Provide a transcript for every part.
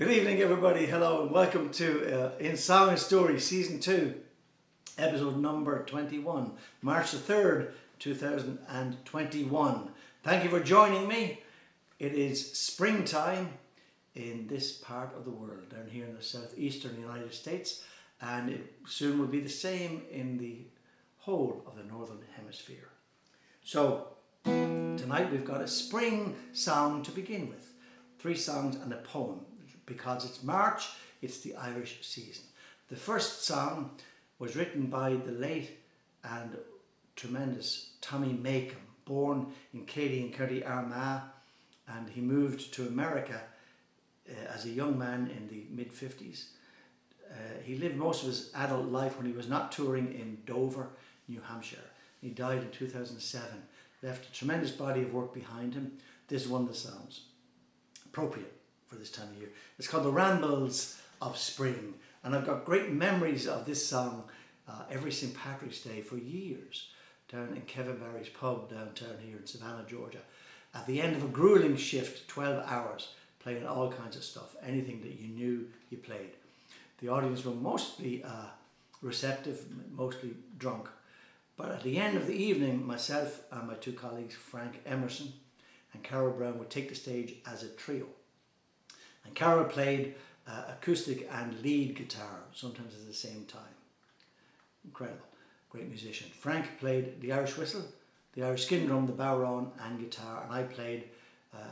Good evening, everybody. Hello and welcome to In Song and Story Season 2, episode number 21, March the 3rd, 2021. Thank you for joining me. It is springtime in this part of the world, down here in the southeastern United States, and it soon will be the same in the whole of the northern hemisphere. So, tonight we've got a spring song to begin with. 3 songs and a poem. Because it's March, it's the Irish season. The first song was written by the late and tremendous Tommy Makem, born in Cady in County Armagh, and he moved to America as a young man in the mid-50s. He lived most of his adult life when he was not touring in Dover, New Hampshire. He died in 2007, left a tremendous body of work behind him. This is one of the songs, appropriate for this time of year. It's called the Rambles of Spring, and I've got great memories of this song every St. Patrick's Day for years, down in Kevin Barry's pub downtown here in Savannah, Georgia, at the end of a grueling shift, 12 hours, playing all kinds of stuff, anything that you knew you played. The audience were mostly receptive, mostly drunk, but at the end of the evening, myself and my 2 colleagues, Frank Emerson and Carol Brown, would take the stage as a trio. And Carol played acoustic and lead guitar, sometimes at the same time. Incredible, great musician. Frank played the Irish whistle, the Irish skin drum, the bowron and guitar, and I played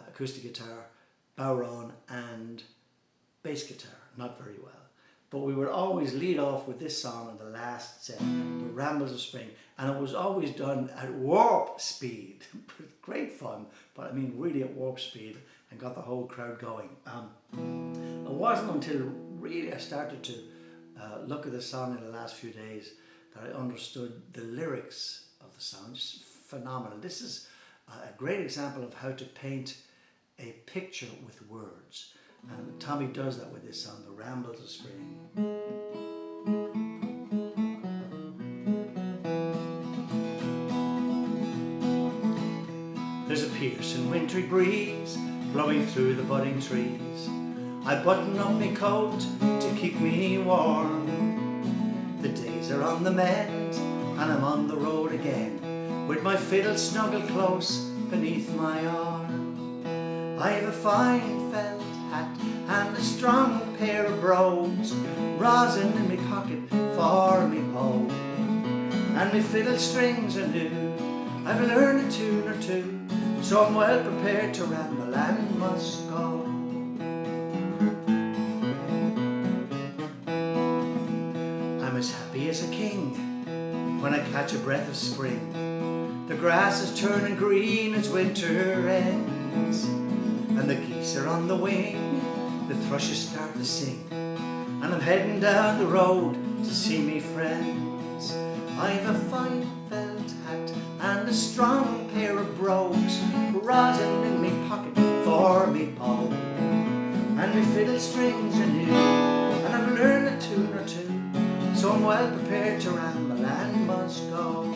acoustic guitar, bowron and bass guitar, not very well. But we would always lead off with this song on the last set, the Rambles of Spring, and it was always done at warp speed. Great fun, but I mean really at warp speed, and got the whole crowd going. It wasn't until really I started to look at the song in the last few days that I understood the lyrics of the song. Just phenomenal. This is a great example of how to paint a picture with words. And Tommy does that with this song, The Rambles of Spring. There's a piercing wintry breeze blowing through the budding trees. I button up my coat to keep me warm. The days are on the mend and I'm on the road again, with my fiddle snuggled close beneath my arm. I have a fine felt hat and a strong pair of brogues, rosin in my pocket for me bow, and my fiddle strings are new. I've learned a tune or two, so I'm well prepared to ramble and must go. I'm as happy as a king when I catch a breath of spring. The grass is turning green as winter ends, and the geese are on the wing, the thrushes start to sing, and I'm heading down the road to see me friends. I've a fine felt hat and a strong pair of brogues, rosin in me pocket for me bow, and me fiddle strings are new, and I've learned a tune or two, so I'm well prepared to ramble and must go.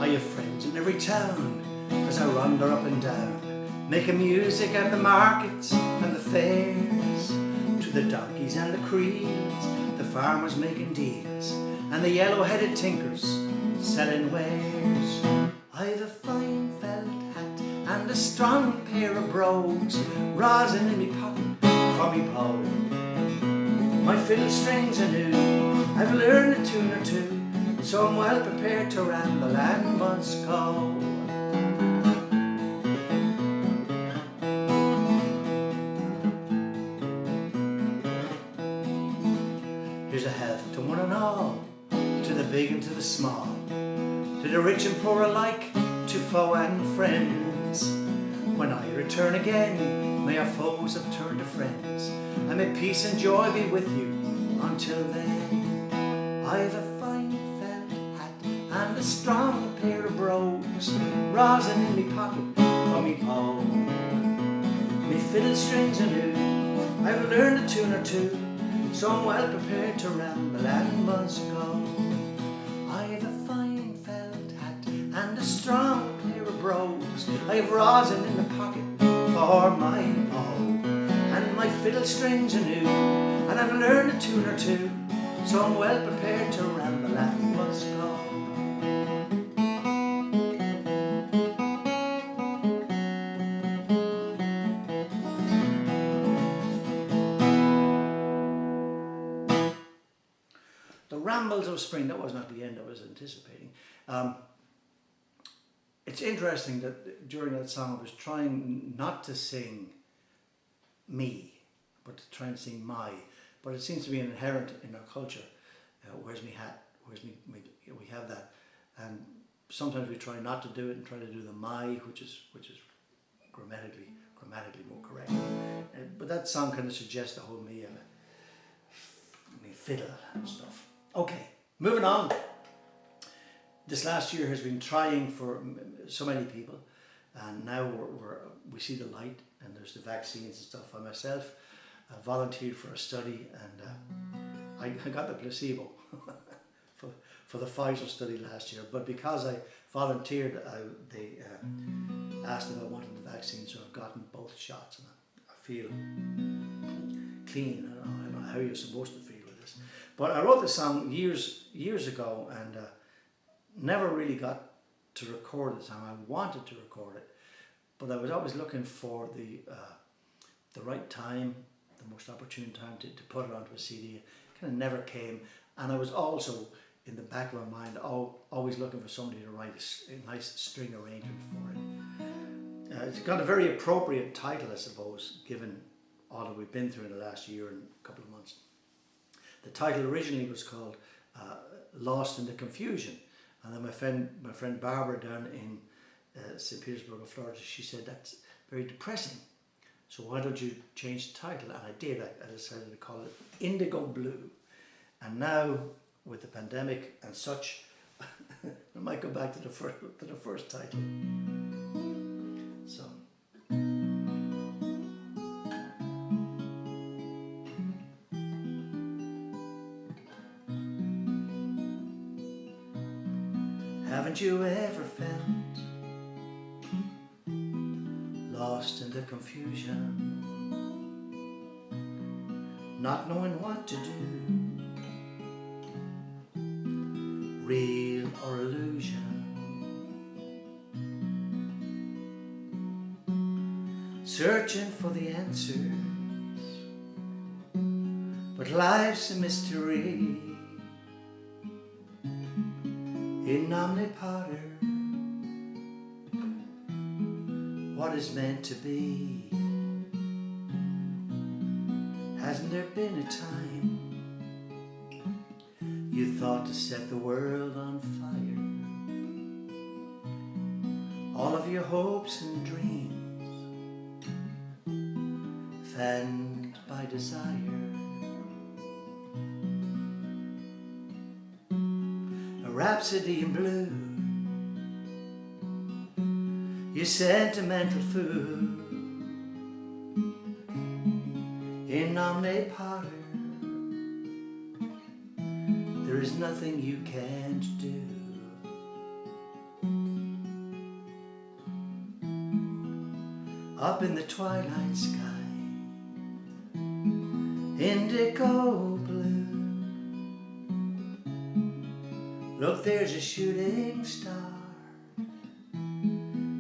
I have friends in every town as I wander up and down, making music at the markets and the fairs. To the donkeys and the creels, the farmers making deals, and the yellow-headed tinkers selling wares. I've a fine felt hat and a strong pair of brogues, rosin in me pocket for me bow. My fiddle strings are new, I've learned a tune or two, so I'm well prepared to ramble and must go. Here's a health to one and all, to the big and to the small, to the rich and poor alike, to foe and friends. When I return again, may our foes have turned to friends, and may peace and joy be with you until then. I've a fine felt hat and a strong pair of brogues, rosin in me pocket for me bow. fiddle strings anew. I've learned a tune or two, so I'm well prepared to ramble and once go. I've a fine felt hat and a strong pair of brogues. I've rosin in the pocket for my bow, and my fiddle strings anew, and I've learned a tune or two, so I'm well prepared to ramble and once go. Rambles of Spring, that was not the end I was anticipating. It's interesting that during that song I was trying not to sing me, but to try and sing my. But it seems to be inherent in our culture. Where's me hat? Where's me? We have that, and sometimes we try not to do it and try to do the my, which is grammatically more correct. But that song kind of suggests the whole me of it, me fiddle and stuff. Okay, moving on. This last year has been trying for so many people, and now we see the light, and there's the vaccines and stuff. I myself volunteered for a study, and I got the placebo for the Pfizer study last year. But because I volunteered, they asked if I wanted the vaccine, so I've gotten both shots, and I feel clean. I don't know how you're supposed to feel. But I wrote this song years ago, and never really got to record the song. I wanted to record it, but I was always looking for the right time, the most opportune time to put it onto a CD. It kind of never came, and I was also in the back of my mind always looking for somebody to write a nice string arrangement for it. It's got a very appropriate title, I suppose, given all that we've been through in the last year and a couple of months. The title originally was called Lost in the Confusion, and then my friend Barbara down in St. Petersburg, Florida, she said that's very depressing, so why don't you change the title? And I did. I decided to call it Indigo Blue, and now with the pandemic and such, I might go back to the first title. So. Haven't you ever felt lost in the confusion, not knowing what to do, real or illusion, searching for the answers, but life's a mystery. In omnipoter, what is meant to be? Hasn't there been a time you thought to set the world on fire? All of your hopes and dreams fanned by desire. Rhapsody in blue, you sentimental fool. In omnipoter, there is nothing you can't do. Up in the twilight sky, indigo blue. Look, there's a shooting star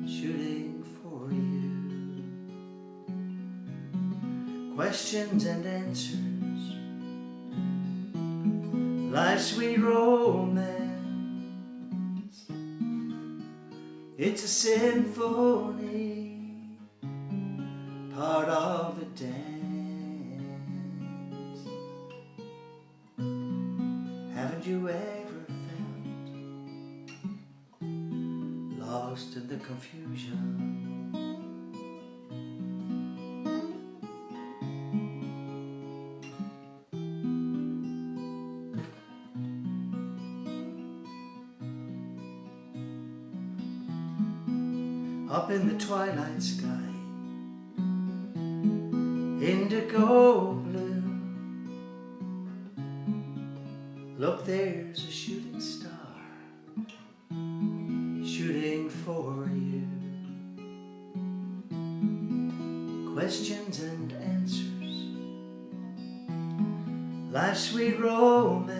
shooting for you. Questions and answers, life's sweet romance. It's a symphony, part of the dance. Haven't you ever lost in the confusion? Up in the twilight sky, Indigo blue. Look, there's a shooting star shooting for you. Questions and answers, life's sweet romance.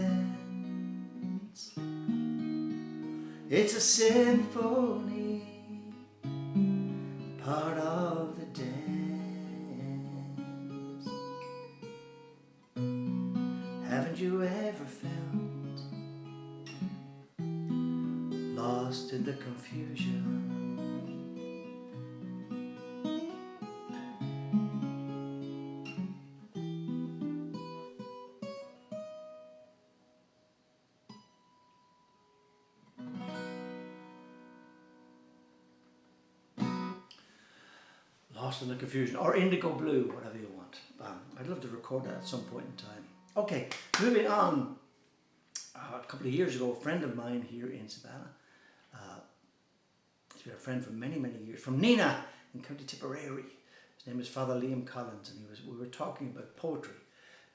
It's a symphony, part of the dance. Haven't you ever felt lost in the confusion? Lost in the Confusion, or Indigo Blue, whatever you want. I'd love to record that at some point in time. Okay, moving on. A couple of years ago, a friend of mine here in Savannah, he's been a friend for many, many years, from Nina in County Tipperary. His name is Father Liam Collins, and we were talking about poetry.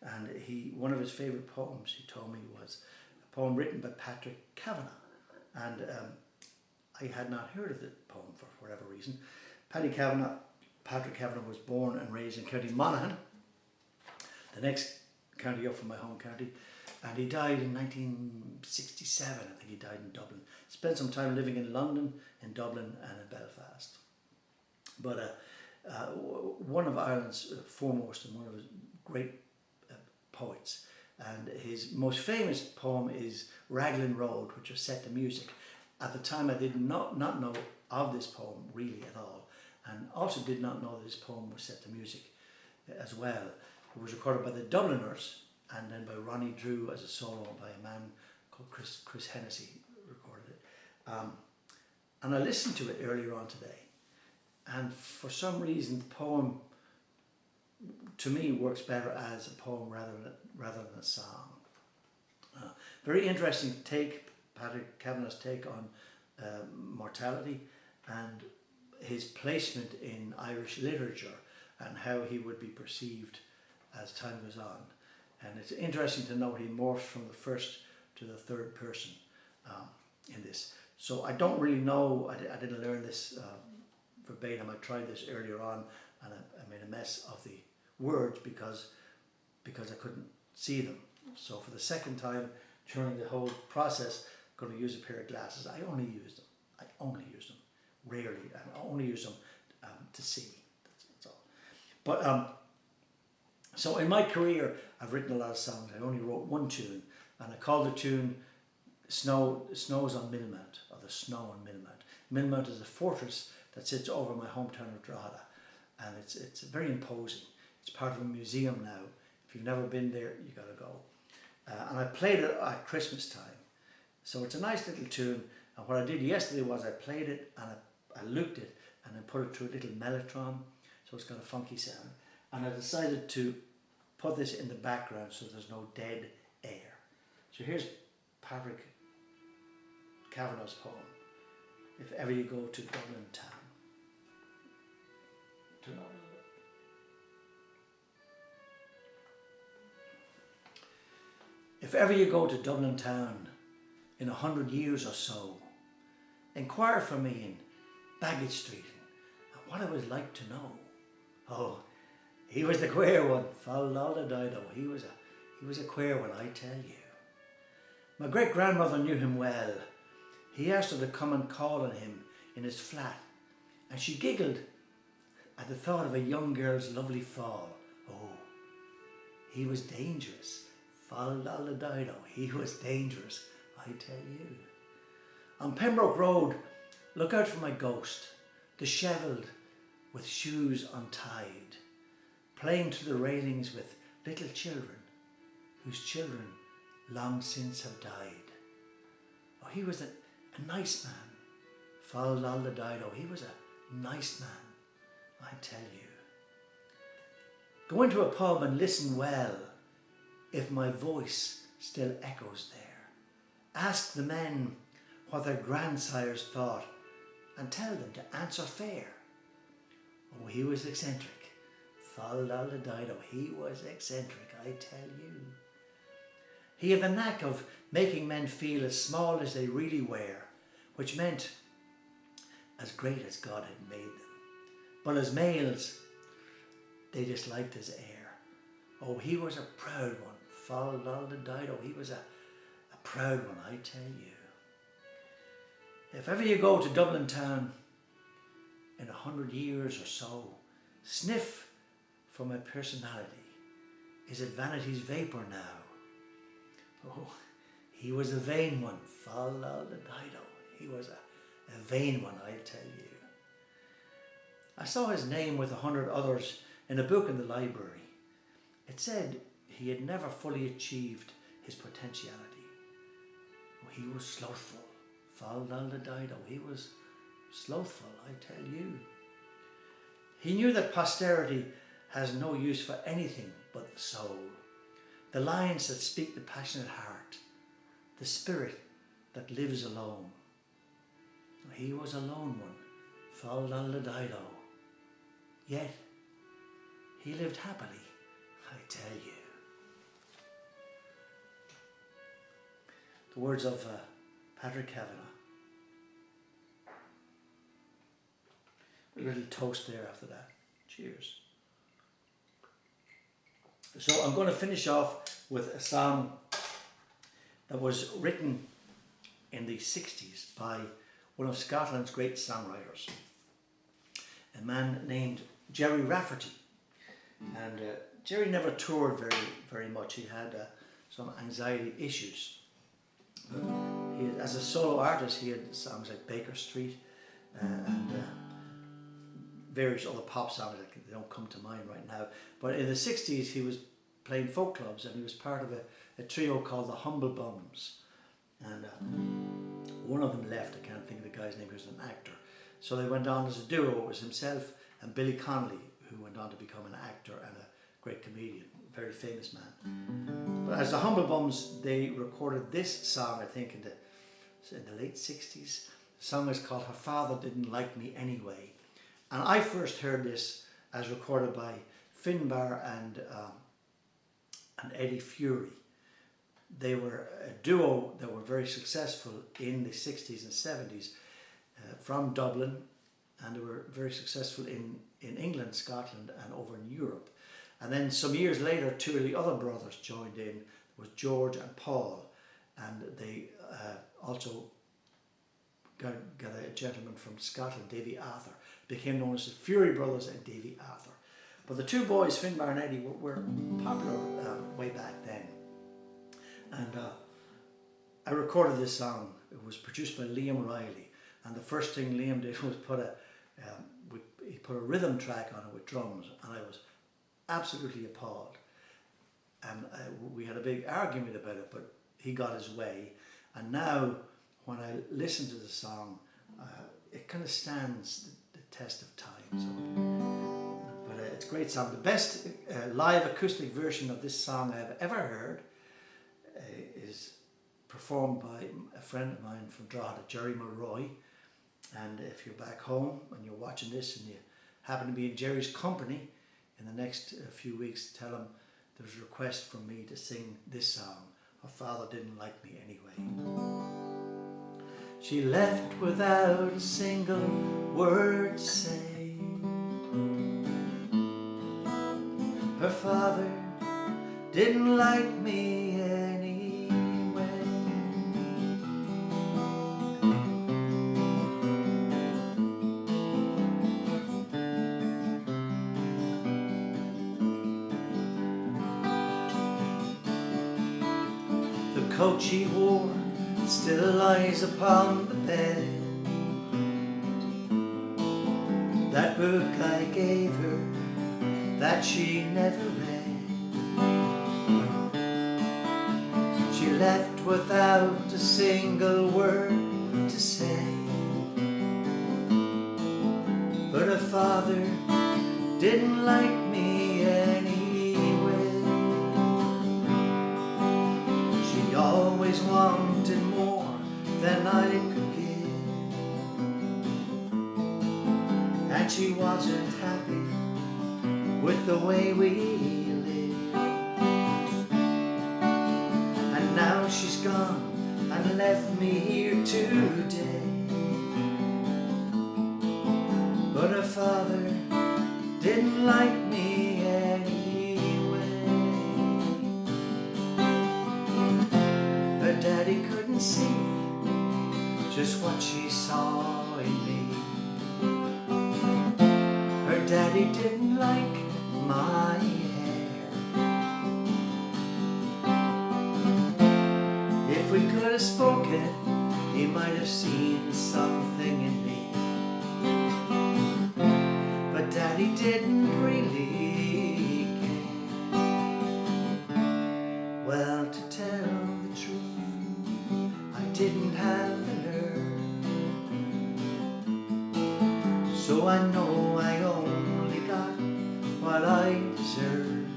And one of his favourite poems, he told me, was a poem written by Patrick Kavanagh. And I had not heard of the poem for whatever reason. Patrick Kavanagh was born and raised in County Monaghan, the next county up from my home county, and he died in 1967. I think he died in Dublin. Spent some time living in London, in Dublin and in Belfast. But one of Ireland's foremost and one of his great poets, and his most famous poem is Raglan Road, which was set to music. At the time I did not know of this poem really at all, and also did not know that this poem was set to music as well. It was recorded by the Dubliners and then by Ronnie Drew as a solo by a man called Chris Hennessy recorded it. And I listened to it earlier on today, and for some reason the poem to me works better as a poem rather than a song. Very interesting take, Patrick Kavanagh's take on mortality and his placement in Irish literature and how he would be perceived as time goes on. And it's interesting to note he morphs from the first to the third person in this. So I don't really know, I didn't learn this verbatim. I tried this earlier on and I made a mess of the words because I couldn't see them. So for the second time during the whole process, I'm going to use a pair of glasses. I only use them rarely, and I only use them to see. That's all. But so in my career, I've written a lot of songs. I only wrote one tune, and I called the tune Snow's on Millmount, or The Snow on Millmount. Millmount is a fortress that sits over my hometown of Drogheda, and it's very imposing. It's part of a museum now. If you've never been there, you got to go. And I played it at Christmas time. So it's a nice little tune. And what I did yesterday was I played it and I looped it and then put it through a little mellotron. So it's got a funky sound. And I decided to put this in the background so there's no dead air. So here's Patrick Kavanagh's poem, If Ever You Go to Dublin Town. Turn on a little bit. If ever you go to Dublin Town in 100 years or so, inquire for me in Baggage Street and what it was like to know. Oh, he was the queer one, Fal-lal-da-dido. He was a queer one, I tell you. My great-grandmother knew him well. He asked her to come and call on him in his flat, and she giggled at the thought of a young girl's lovely fall. Oh, he was dangerous. Fal-lal-da-dido. He was dangerous, I tell you. On Pembroke Road, look out for my ghost, dishevelled with shoes untied, playing to the railings with little children whose children long since have died. Oh, he was a nice man. Fal-lal-da-dido. He was a nice man, I tell you. Go into a pub and listen well if my voice still echoes there. Ask the men what their grandsires thought and tell them to answer fair. Oh, he was eccentric. Fal-lal-la-dido. He was eccentric, I tell you. He had the knack of making men feel as small as they really were, which meant as great as God had made them. But as males, they disliked his air. Oh, he was a proud one. Fal-lal-la-dido. He was a proud one, I tell you. If ever you go to Dublin Town in 100 years or so, sniff for my personality. Is it vanity's vapour now? Oh, he was a vain one. Fal-lal-la-dido. He was a vain one, I tell you. I saw his name with 100 others in a book in the library. It said he had never fully achieved his potentiality. He was slothful. Fal-lal-la-dido. He was slothful, I tell you. He knew that posterity has no use for anything but the soul, the lines that speak the passionate heart, the spirit that lives alone. He was a lone one. Fal-lal-la-dido. Yet he lived happily, I tell you. The words of Patrick Kavanagh. A little toast there after that. Cheers. So I'm going to finish off with a song that was written in the 60s by one of Scotland's great songwriters, a man named Jerry Rafferty. And Jerry never toured very much. He had some anxiety issues. As a solo artist, he had songs like Baker Street and various other pop songs that they don't come to mind right now. But in the 60s, he was playing folk clubs, and he was part of a trio called the Humble Bums. And one of them left. I can't think of the guy's name. He was an actor. So they went on as a duo. It was himself and Billy Connolly, who went on to become an actor and a great comedian, a very famous man. But as the Humble Bums, they recorded this song, I think, in the late 60s. The song is called Her Father Didn't Like Me Anyway. And I first heard this as recorded by Finbar and Eddie Fury. They were a duo that were very successful in the 60s and 70s from Dublin, and they were very successful in England, Scotland, and over in Europe. And then some years later, two of the other brothers joined in. It was George and Paul, and they also got a gentleman from Scotland, Davy Arthur, became known as the Fury Brothers and Davy Arthur. But the two boys, Finbar and Eddie, were popular way back then. And I recorded this song. It was produced by Liam Riley, and the first thing Liam did was he put a rhythm track on it with drums, and I was absolutely appalled. And we had a big argument about it, but he got his way. And now, when I listen to the song, it kind of stands the test of time. So, but it's a great song. The best live acoustic version of this song I've ever heard is performed by a friend of mine from Drogheda, Jerry Mulroy. And if you're back home and you're watching this and you happen to be in Jerry's company in the next few weeks, tell him there's a request from me to sing this song, Her Father Didn't Like Me Anyway. She left without a single word to say. Her father didn't like me anyway. The coat she wore still lies upon the bed. That book I gave her that she never read. She left without a single word to say. But her father didn't like me anyway. She always wanted more than I could give, and she wasn't happy with the way we live. And now she's gone and left me here today. But her father didn't like me anyway. Her daddy couldn't see just what she saw in me. Her daddy didn't like my hair. If we could have spoken, he might have seen something in me. But Daddy didn't really care. Well, to tell the truth, I didn't have the nerve. So I know I only got what I deserve.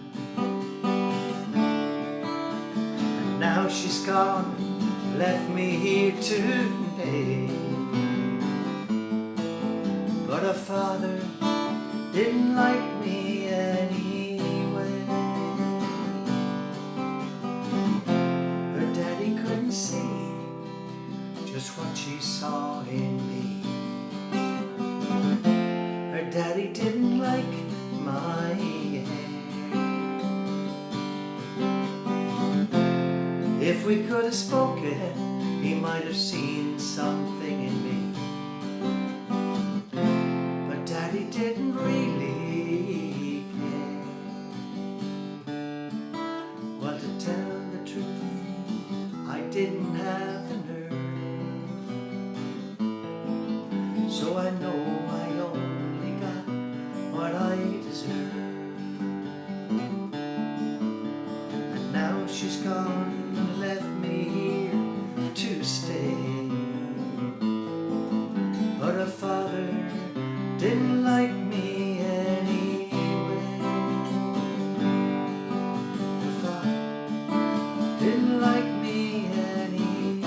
And now she's gone, left me here today. But her father didn't like me anyway. Her daddy couldn't see just what she saw in me. Her daddy didn't like my hair. If we could have spoken, he might have seen something in me. But Daddy didn't really care. Well, to tell the truth, I didn't have the nerve. So I know I only got what I deserve. And now she's gone and left me here to stay. But her father didn't like me anyway. Her father didn't like me anyway.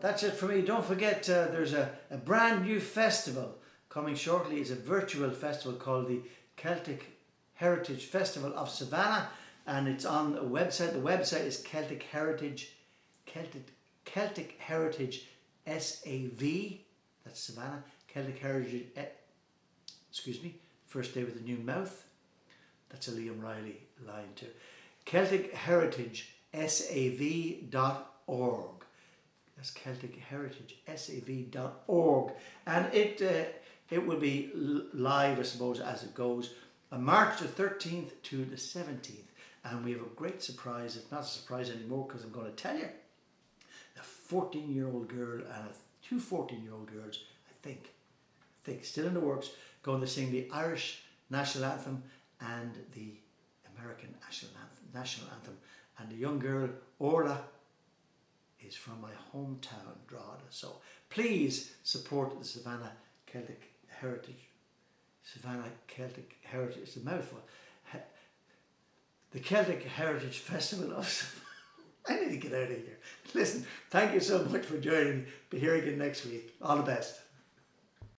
That's it for me. Don't forget, there's a brand new festival coming shortly. It's a virtual festival called the Celtic Heritage Festival of Savannah, and it's on a website. The website is Celtic Heritage SAV. That's Savannah. Celtic Heritage. First day with a new mouth. That's a Liam Riley line too. Celtic Heritage SAV.org. That's Celtic Heritage SAV.org, and it will be live, I suppose, as it goes, on March the 13th to the 17th, and we have a great surprise. It's not a surprise anymore because I'm going to tell you. A 14-year-old girl and two 14-year-old girls, I think, still in the works, going to sing the Irish national anthem and the American national anthem, and the young girl Orla is from my hometown, Drogheda. So please support the Savannah Celtic Heritage. It's a mouthful. The Celtic Heritage Festival of Savannah. I need to get out of here. Listen, thank you so much for joining me. Be here again next week. All the best.